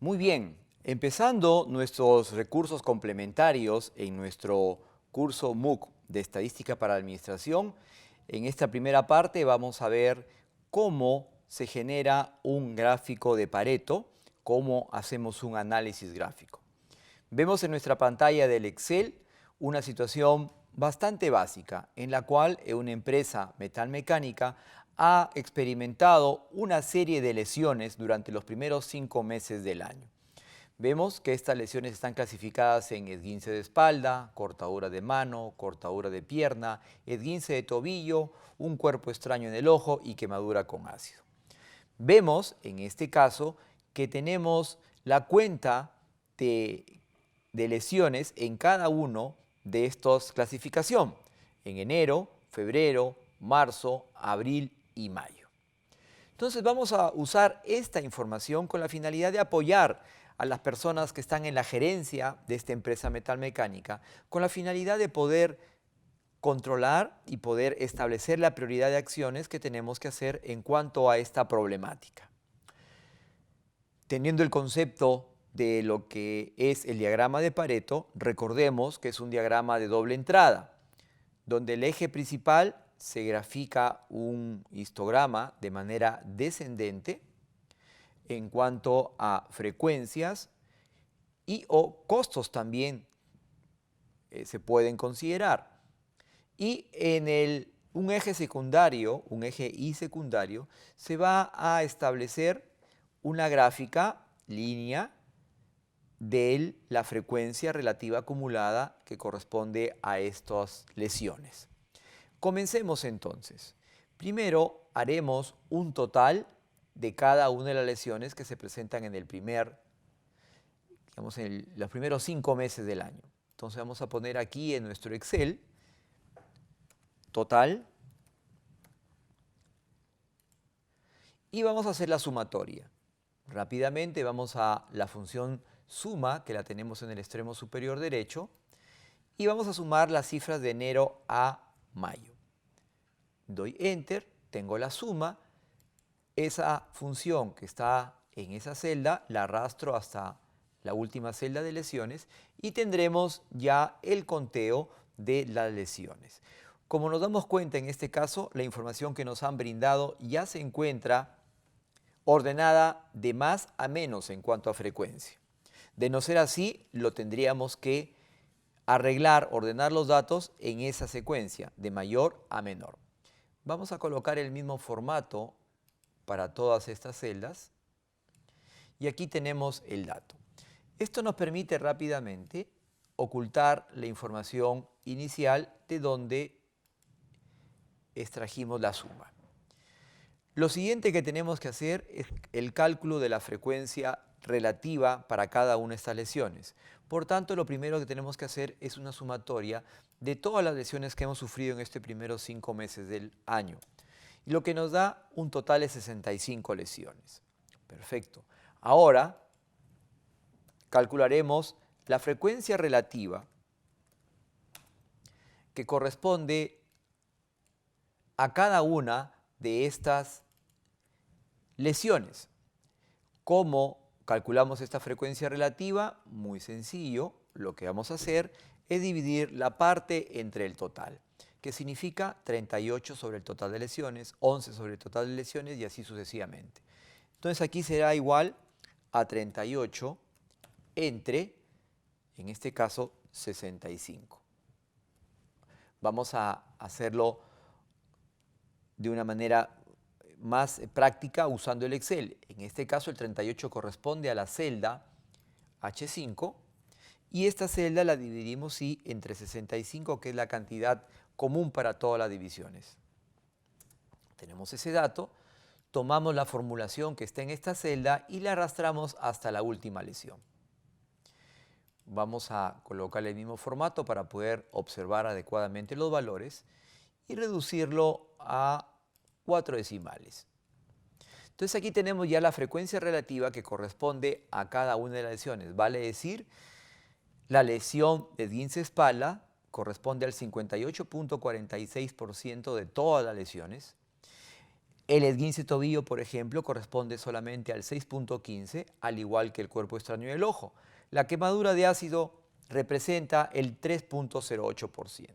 Muy bien, empezando nuestros recursos complementarios en nuestro curso MOOC de Estadística para la Administración, en esta primera parte vamos a ver cómo se genera un gráfico de Pareto, cómo hacemos un análisis gráfico. Vemos en nuestra pantalla del Excel una situación bastante básica en la cual una empresa metalmecánica ha experimentado una serie de lesiones durante los primeros 5 meses del año. Vemos que estas lesiones están clasificadas en esguince de espalda, cortadura de mano, cortadura de pierna, esguince de tobillo, un cuerpo extraño en el ojo y quemadura con ácido. Vemos en este caso que tenemos la cuenta de lesiones en cada uno de estas clasificación, en enero, febrero, marzo, abril y mayo. Entonces vamos a usar esta información con la finalidad de apoyar a las personas que están en la gerencia de esta empresa metalmecánica, con la finalidad de poder controlar y poder establecer la prioridad de acciones que tenemos que hacer en cuanto a esta problemática. Teniendo el concepto de lo que es el diagrama de Pareto, recordemos que es un diagrama de doble entrada, donde el eje principal se grafica un histograma de manera descendente en cuanto a frecuencias y o costos también se pueden considerar. Y en un eje secundario, un eje Y secundario, se va a establecer una gráfica, línea, de la frecuencia relativa acumulada que corresponde a estas lesiones. Comencemos entonces. Primero haremos un total de cada una de las lesiones que se presentan en el los primeros 5 meses del año. Entonces vamos a poner aquí en nuestro Excel total y vamos a hacer la sumatoria. Rápidamente vamos a la función suma, que la tenemos en el extremo superior derecho, y vamos a sumar las cifras de enero a mayo. Doy Enter, tengo la suma, esa función que está en esa celda la arrastro hasta la última celda de lesiones y tendremos ya el conteo de las lesiones. Como nos damos cuenta en este caso, la información que nos han brindado ya se encuentra ordenada de más a menos en cuanto a frecuencia. De no ser así, lo tendríamos que arreglar, ordenar los datos en esa secuencia, de mayor a menor. Vamos a colocar el mismo formato para todas estas celdas y aquí tenemos el dato. Esto nos permite rápidamente ocultar la información inicial de donde extrajimos la suma. Lo siguiente que tenemos que hacer es el cálculo de la frecuencia relativa para cada una de estas lesiones. Por tanto, lo primero que tenemos que hacer es una sumatoria de todas las lesiones que hemos sufrido en estos primeros 5 meses del año, lo que nos da un total de 65 lesiones. Perfecto. Ahora calcularemos la frecuencia relativa que corresponde a cada una de estas lesiones. ¿Cómo calculamos esta frecuencia relativa? Muy sencillo, lo que vamos a hacer es dividir la parte entre el total, que significa 38 sobre el total de lesiones, 11 sobre el total de lesiones y así sucesivamente. Entonces aquí será igual a 38 entre, en este caso, 65. Vamos a hacerlo de una manera más práctica usando el Excel. En este caso el 38 corresponde a la celda H5 y esta celda la dividimos entre 65, que es la cantidad común para todas las divisiones. Tenemos ese dato, tomamos la formulación que está en esta celda y la arrastramos hasta la última lesión. Vamos a colocarle el mismo formato para poder observar adecuadamente los valores y reducirlo a 4 decimales. Entonces aquí tenemos ya la frecuencia relativa que corresponde a cada una de las lesiones. Vale decir, la lesión de esguince espalda corresponde al 58.46% de todas las lesiones. El esguince tobillo, por ejemplo, corresponde solamente al 6.15, al igual que el cuerpo extraño del ojo. La quemadura de ácido representa el 3.08%.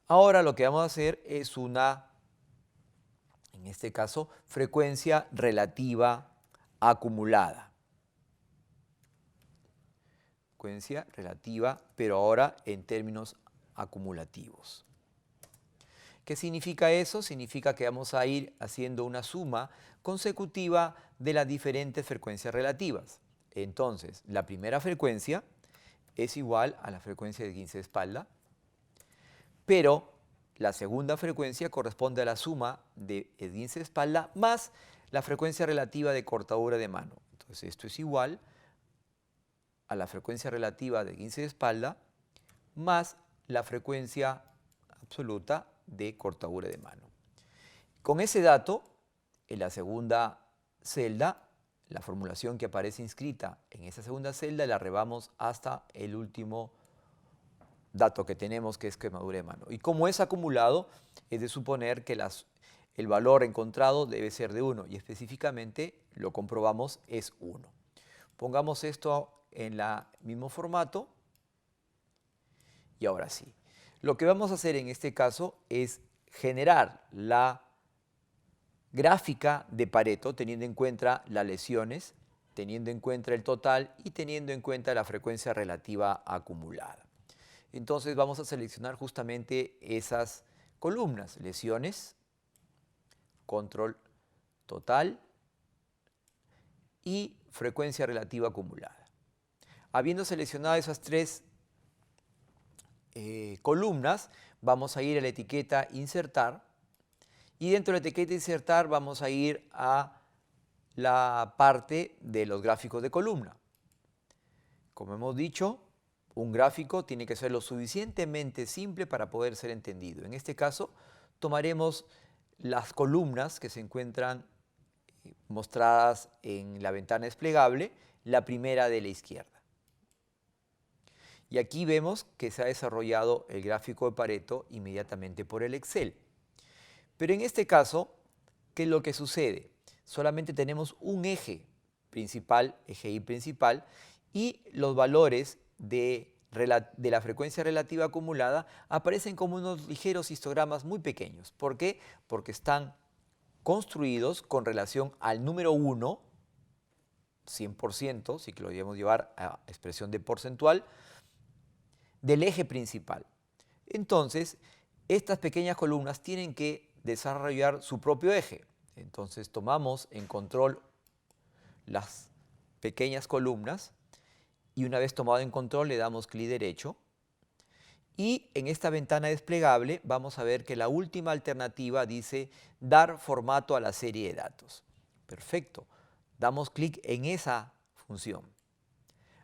Ahora lo que vamos a hacer es una, en este caso, frecuencia relativa acumulada. Frecuencia relativa, pero ahora en términos acumulativos. ¿Qué significa eso? Significa que vamos a ir haciendo una suma consecutiva de las diferentes frecuencias relativas. Entonces, la primera frecuencia es igual a la frecuencia de esguince de espalda, pero la segunda frecuencia corresponde a la suma de esguince de espalda más la frecuencia relativa de cortadura de mano. Entonces, esto es igual a la frecuencia relativa de esguince de espalda más la frecuencia absoluta de cortadura de mano. Con ese dato, en la segunda celda, la formulación que aparece inscrita en esa segunda celda la revamos hasta el último dato que tenemos, que es quemadura de mano. Y como es acumulado, es de suponer que el valor encontrado debe ser de 1 y específicamente lo comprobamos es 1. Pongamos esto en el mismo formato y ahora sí. Lo que vamos a hacer en este caso es generar la gráfica de Pareto teniendo en cuenta las lesiones, teniendo en cuenta el total y teniendo en cuenta la frecuencia relativa acumulada. Entonces vamos a seleccionar justamente esas columnas, lesiones, control total y frecuencia relativa acumulada. Habiendo seleccionado esas tres columnas, vamos a ir a la etiqueta insertar y dentro de la etiqueta insertar vamos a ir a la parte de los gráficos de columna. Como hemos dicho, un gráfico tiene que ser lo suficientemente simple para poder ser entendido. En este caso, tomaremos las columnas que se encuentran mostradas en la ventana desplegable, la primera de la izquierda. Y aquí vemos que se ha desarrollado el gráfico de Pareto inmediatamente por el Excel. Pero en este caso, ¿qué es lo que sucede? Solamente tenemos un eje principal, eje Y principal, y los valores de la frecuencia relativa acumulada aparecen como unos ligeros histogramas muy pequeños. ¿Por qué? Porque están construidos con relación al número 1, 100%, si que lo debemos llevar a expresión de porcentual, del eje principal. Entonces, estas pequeñas columnas tienen que desarrollar su propio eje. Entonces, tomamos en control las pequeñas columnas y una vez tomado en control le damos clic derecho. Y en esta ventana desplegable vamos a ver que la última alternativa dice dar formato a la serie de datos. Perfecto. Damos clic en esa función.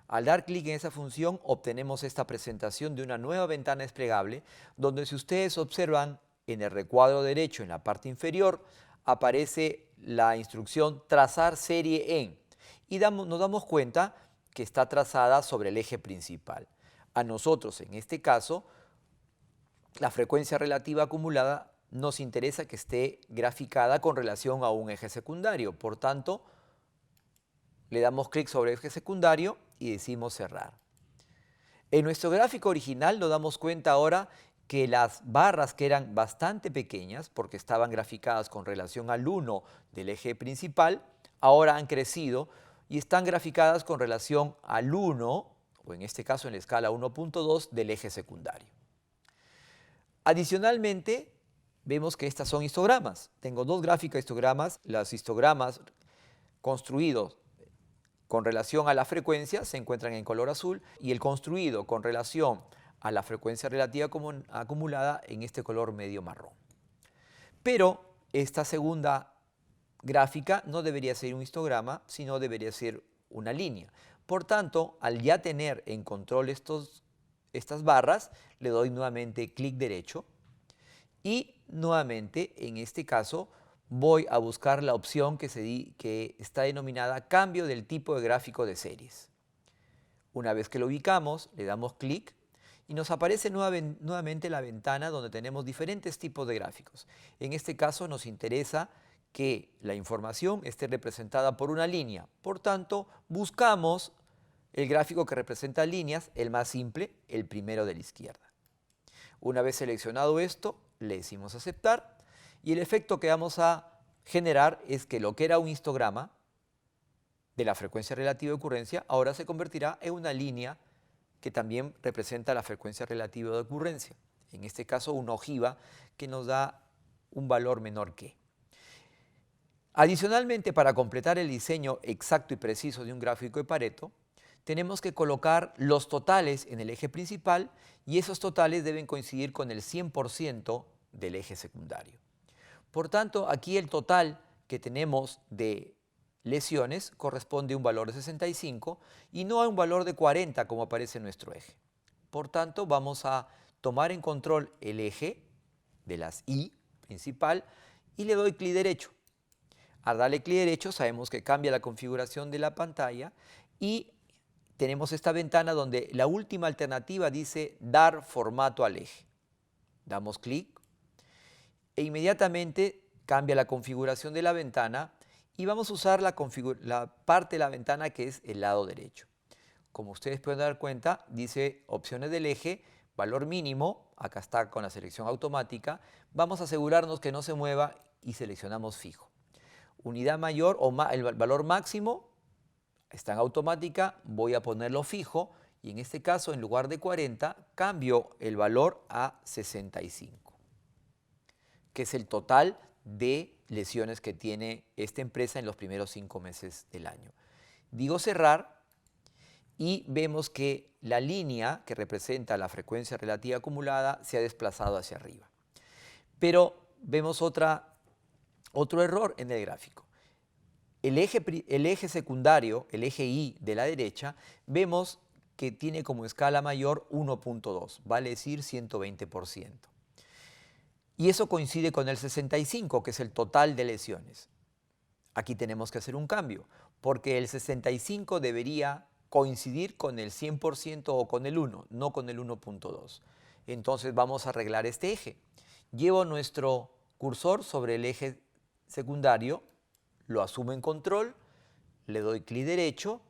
Al dar clic en esa función obtenemos esta presentación de una nueva ventana desplegable donde si ustedes observan en el recuadro derecho en la parte inferior aparece la instrucción trazar serie en y nos damos cuenta que está trazada sobre el eje principal. A nosotros en este caso la frecuencia relativa acumulada nos interesa que esté graficada con relación a un eje secundario. Por tanto, le damos clic sobre el eje secundario y decimos cerrar. En nuestro gráfico original nos damos cuenta ahora que las barras que eran bastante pequeñas, porque estaban graficadas con relación al 1 del eje principal, ahora han crecido y están graficadas con relación al 1, o en este caso en la escala 1.2 del eje secundario. Adicionalmente, vemos que estas son histogramas. Tengo dos gráficas de histogramas. Los histogramas construidos con relación a la frecuencia se encuentran en color azul y el construido con relación a la frecuencia relativa acumulada en este color medio marrón. Pero esta segunda gráfica no debería ser un histograma, sino debería ser una línea. Por tanto, al ya tener en control estas barras, le doy nuevamente clic derecho y nuevamente en este caso voy a buscar la opción que está denominada cambio del tipo de gráfico de series. Una vez que lo ubicamos, le damos clic y nos aparece nuevamente la ventana donde tenemos diferentes tipos de gráficos. En este caso nos interesa que la información esté representada por una línea. Por tanto, buscamos el gráfico que representa líneas, el más simple, el primero de la izquierda. Una vez seleccionado esto, le decimos aceptar y el efecto que vamos a generar es que lo que era un histograma de la frecuencia relativa de ocurrencia ahora se convertirá en una línea que también representa la frecuencia relativa de ocurrencia. En este caso, una ojiva que nos da un valor menor que. Adicionalmente, para completar el diseño exacto y preciso de un gráfico de Pareto, tenemos que colocar los totales en el eje principal y esos totales deben coincidir con el 100% del eje secundario. Por tanto, aquí el total que tenemos de lesiones corresponde a un valor de 65 y no a un valor de 40 como aparece en nuestro eje. Por tanto, vamos a tomar en control el eje de las Y principal y le doy clic derecho. Al darle clic derecho sabemos que cambia la configuración de la pantalla y tenemos esta ventana donde la última alternativa dice dar formato al eje. Damos clic e inmediatamente cambia la configuración de la ventana y vamos a usar la parte de la ventana que es el lado derecho. Como ustedes pueden dar cuenta, dice opciones del eje, valor mínimo, acá está con la selección automática, vamos a asegurarnos que no se mueva y seleccionamos fijo. Unidad mayor o el valor máximo está en automática, voy a ponerlo fijo y en este caso en lugar de 40 cambio el valor a 65, que es el total de lesiones que tiene esta empresa en los primeros 5 meses del año. Digo cerrar y vemos que la línea que representa la frecuencia relativa acumulada se ha desplazado hacia arriba. Pero vemos otro error en el gráfico. El eje secundario, el eje Y de la derecha, vemos que tiene como escala mayor 1.2, vale decir 120%. Y eso coincide con el 65, que es el total de lesiones. Aquí tenemos que hacer un cambio, porque el 65 debería coincidir con el 100% o con el 1, no con el 1.2. Entonces vamos a arreglar este eje. Llevo nuestro cursor sobre el eje secundario, lo asumo en control, le doy clic derecho,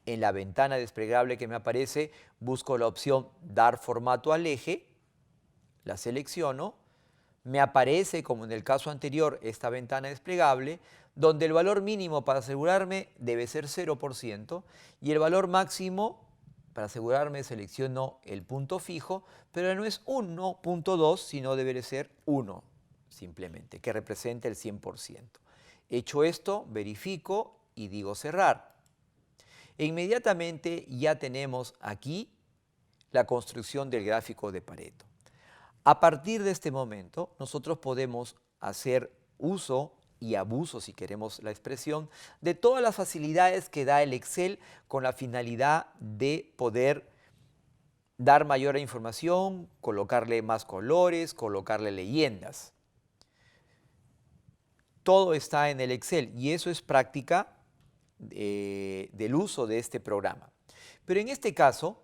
en la ventana desplegable que me aparece busco la opción dar formato al eje, la selecciono, me aparece, como en el caso anterior, esta ventana desplegable, donde el valor mínimo para asegurarme debe ser 0% y el valor máximo, para asegurarme, selecciono el punto fijo, pero no es 1.2, sino debe ser 1 simplemente, que represente el 100%. Hecho esto, verifico y digo cerrar. E inmediatamente ya tenemos aquí la construcción del gráfico de Pareto. A partir de este momento, nosotros podemos hacer uso y abuso, si queremos la expresión, de todas las facilidades que da el Excel con la finalidad de poder dar mayor información, colocarle más colores, colocarle leyendas. Todo está en el Excel y eso es práctica del uso de este programa. Pero en este caso,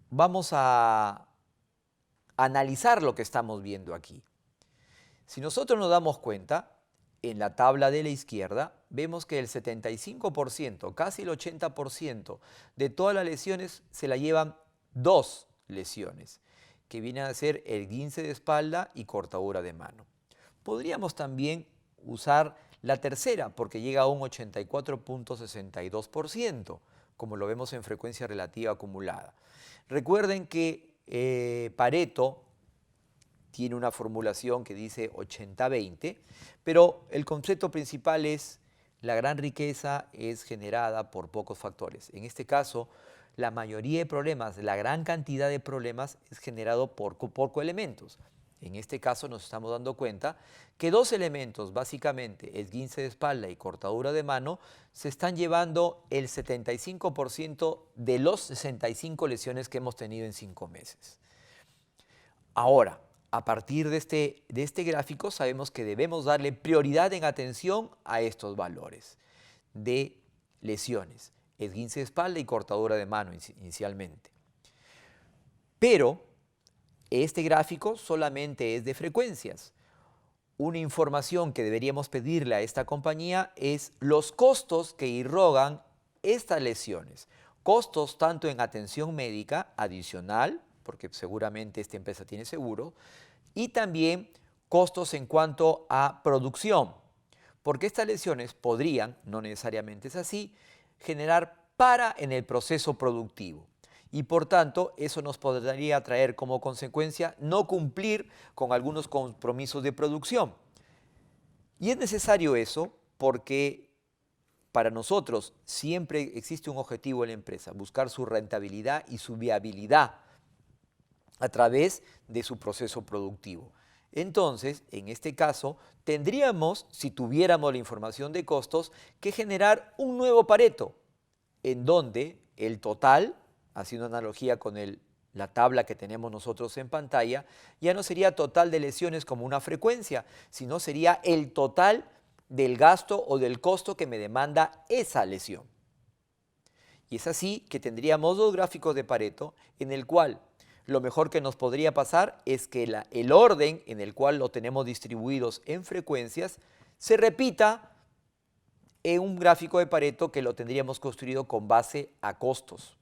vamos a analizar lo que estamos viendo aquí. Si nosotros nos damos cuenta, en la tabla de la izquierda vemos que el 75%, casi el 80% de todas las lesiones se la llevan dos lesiones, que vienen a ser el esguince de espalda y cortadura de mano. Podríamos también usar la tercera porque llega a un 84.62%, como lo vemos en frecuencia relativa acumulada. Recuerden que Pareto tiene una formulación que dice 80-20, pero el concepto principal es la gran riqueza es generada por pocos factores. En este caso, la mayoría de problemas, la gran cantidad de problemas es generado por coelementos. En este caso nos estamos dando cuenta que dos elementos, básicamente esguince de espalda y cortadura de mano, se están llevando el 75% de los 65 lesiones que hemos tenido en 5 meses. Ahora, a partir de este gráfico sabemos que debemos darle prioridad en atención a estos valores de lesiones, esguince de espalda y cortadura de mano inicialmente. Pero este gráfico solamente es de frecuencias. una información que deberíamos pedirle a esta compañía es los costos que irrogan estas lesiones. Costos tanto en atención médica adicional, porque seguramente esta empresa tiene seguro, y también costos en cuanto a producción, porque estas lesiones podrían, no necesariamente es así, generar para en el proceso productivo. Y por tanto, eso nos podría traer como consecuencia no cumplir con algunos compromisos de producción. Y es necesario eso porque para nosotros siempre existe un objetivo en la empresa, buscar su rentabilidad y su viabilidad a través de su proceso productivo. Entonces, en este caso, tendríamos, si tuviéramos la información de costos, que generar un nuevo Pareto, en donde el total, haciendo analogía con la tabla que tenemos nosotros en pantalla, ya no sería total de lesiones como una frecuencia, sino sería el total del gasto o del costo que me demanda esa lesión. Y es así que tendríamos dos gráficos de Pareto en el cual lo mejor que nos podría pasar es que el orden en el cual lo tenemos distribuidos en frecuencias se repita en un gráfico de Pareto que lo tendríamos construido con base a costos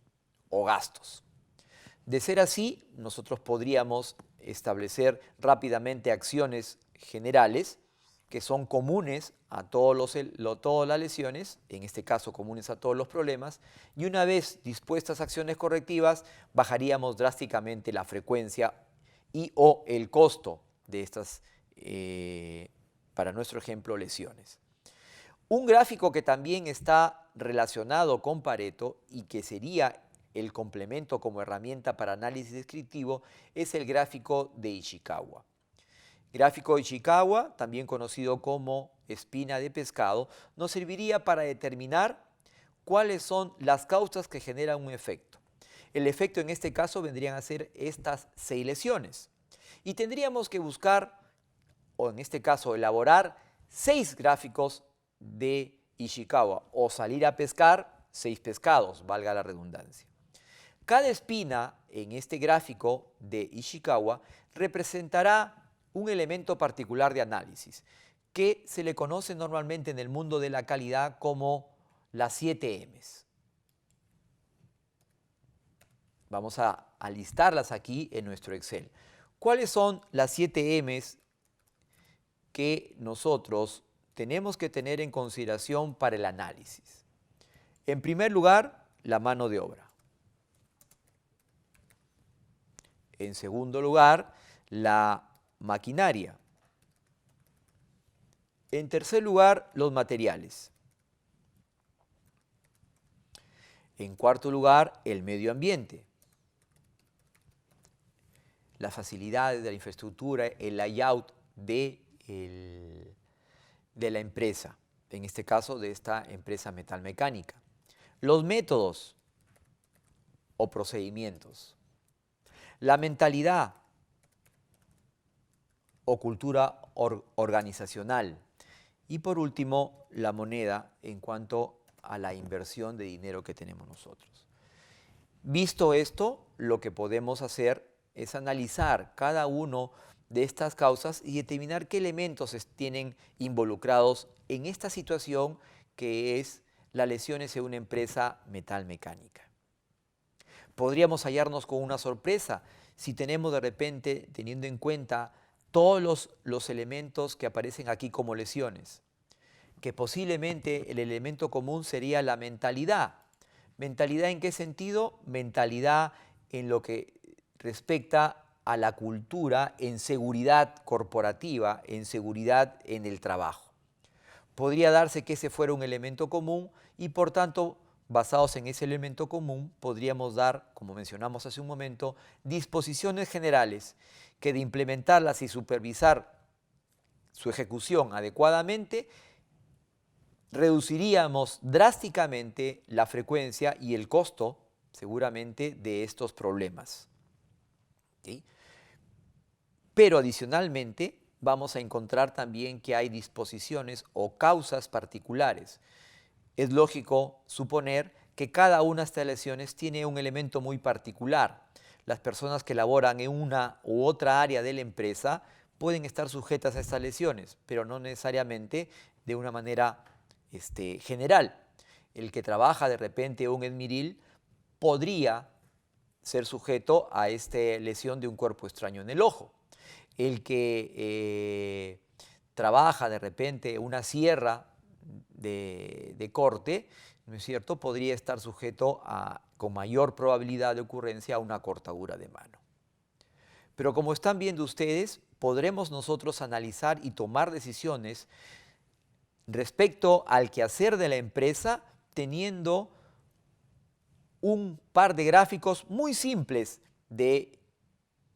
o gastos. De ser así, nosotros podríamos establecer rápidamente acciones generales que son comunes a todas las lesiones, en este caso comunes a todos los problemas, y una vez dispuestas acciones correctivas, bajaríamos drásticamente la frecuencia y o el costo de estas, para nuestro ejemplo, lesiones. Un gráfico que también está relacionado con Pareto y que sería el complemento como herramienta para análisis descriptivo es el gráfico de Ishikawa. Gráfico de Ishikawa, también conocido como espina de pescado, nos serviría para determinar cuáles son las causas que generan un efecto. El efecto en este caso vendrían a ser estas 6 lesiones. Y tendríamos que buscar, o en este caso elaborar, 6 gráficos de Ishikawa, o salir a pescar 6 pescados, valga la redundancia. Cada espina en este gráfico de Ishikawa representará un elemento particular de análisis que se le conoce normalmente en el mundo de la calidad como las 7 M's. Vamos a listarlas aquí en nuestro Excel. ¿Cuáles son las 7 M's que nosotros tenemos que tener en consideración para el análisis? En primer lugar, la mano de obra. En segundo lugar, la maquinaria. En tercer lugar, los materiales. En cuarto lugar, el medio ambiente. Las facilidades de la infraestructura, el layout de la empresa, en este caso de esta empresa metalmecánica. Los métodos o procedimientos. La mentalidad o cultura organizacional. Y por último, la moneda en cuanto a la inversión de dinero que tenemos nosotros. Visto esto, lo que podemos hacer es analizar cada uno de estas causas y determinar qué elementos tienen involucrados en esta situación que es las lesiones en una empresa metalmecánica. Podríamos hallarnos con una sorpresa si tenemos de repente, teniendo en cuenta todos los elementos que aparecen aquí como lesiones, que posiblemente el elemento común sería la mentalidad. ¿Mentalidad en qué sentido? Mentalidad en lo que respecta a la cultura en seguridad corporativa, en seguridad en el trabajo. Podría darse que ese fuera un elemento común y por tanto, basados en ese elemento común, podríamos dar, como mencionamos hace un momento, disposiciones generales que de implementarlas y supervisar su ejecución adecuadamente, reduciríamos drásticamente la frecuencia y el costo, seguramente, de estos problemas. ¿Sí? Pero adicionalmente vamos a encontrar también que hay disposiciones o causas particulares. Es lógico suponer que cada una de estas lesiones tiene un elemento muy particular. Las personas que laboran en una u otra área de la empresa pueden estar sujetas a estas lesiones, pero no necesariamente de una manera general. El que trabaja de repente un esmeril podría ser sujeto a esta lesión de un cuerpo extraño en el ojo. El que trabaja de repente una sierra de corte, ¿no es cierto?, podría estar sujeto con mayor probabilidad de ocurrencia a una cortadura de mano. Pero como están viendo ustedes, podremos nosotros analizar y tomar decisiones respecto al quehacer de la empresa teniendo un par de gráficos muy simples de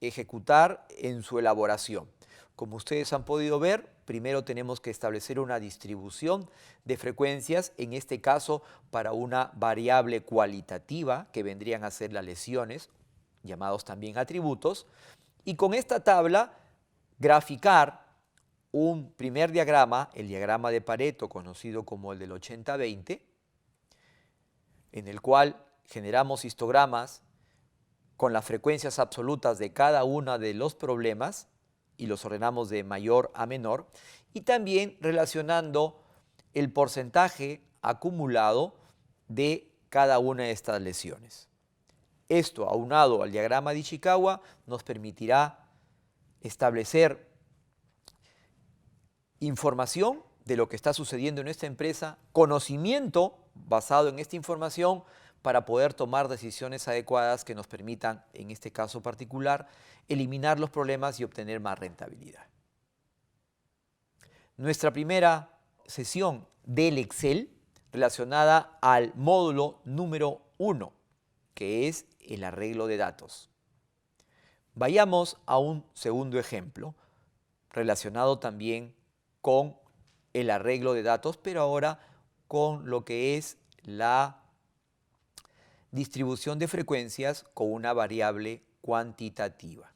ejecutar en su elaboración. Como ustedes han podido ver, primero tenemos que establecer una distribución de frecuencias, en este caso para una variable cualitativa, que vendrían a ser las lesiones, llamados también atributos, y con esta tabla graficar un primer diagrama, el diagrama de Pareto, conocido como el del 80-20, en el cual generamos histogramas con las frecuencias absolutas de cada uno de los problemas y los ordenamos de mayor a menor, y también relacionando el porcentaje acumulado de cada una de estas lesiones. Esto, aunado al diagrama de Ishikawa, nos permitirá establecer información de lo que está sucediendo en nuestra empresa, conocimiento basado en esta información para poder tomar decisiones adecuadas que nos permitan, en este caso particular, eliminar los problemas y obtener más rentabilidad. Nuestra primera sesión del Excel relacionada al módulo número 1, que es el arreglo de datos. Vayamos a un segundo ejemplo relacionado también con el arreglo de datos, pero ahora con lo que es la distribución de frecuencias con una variable cuantitativa.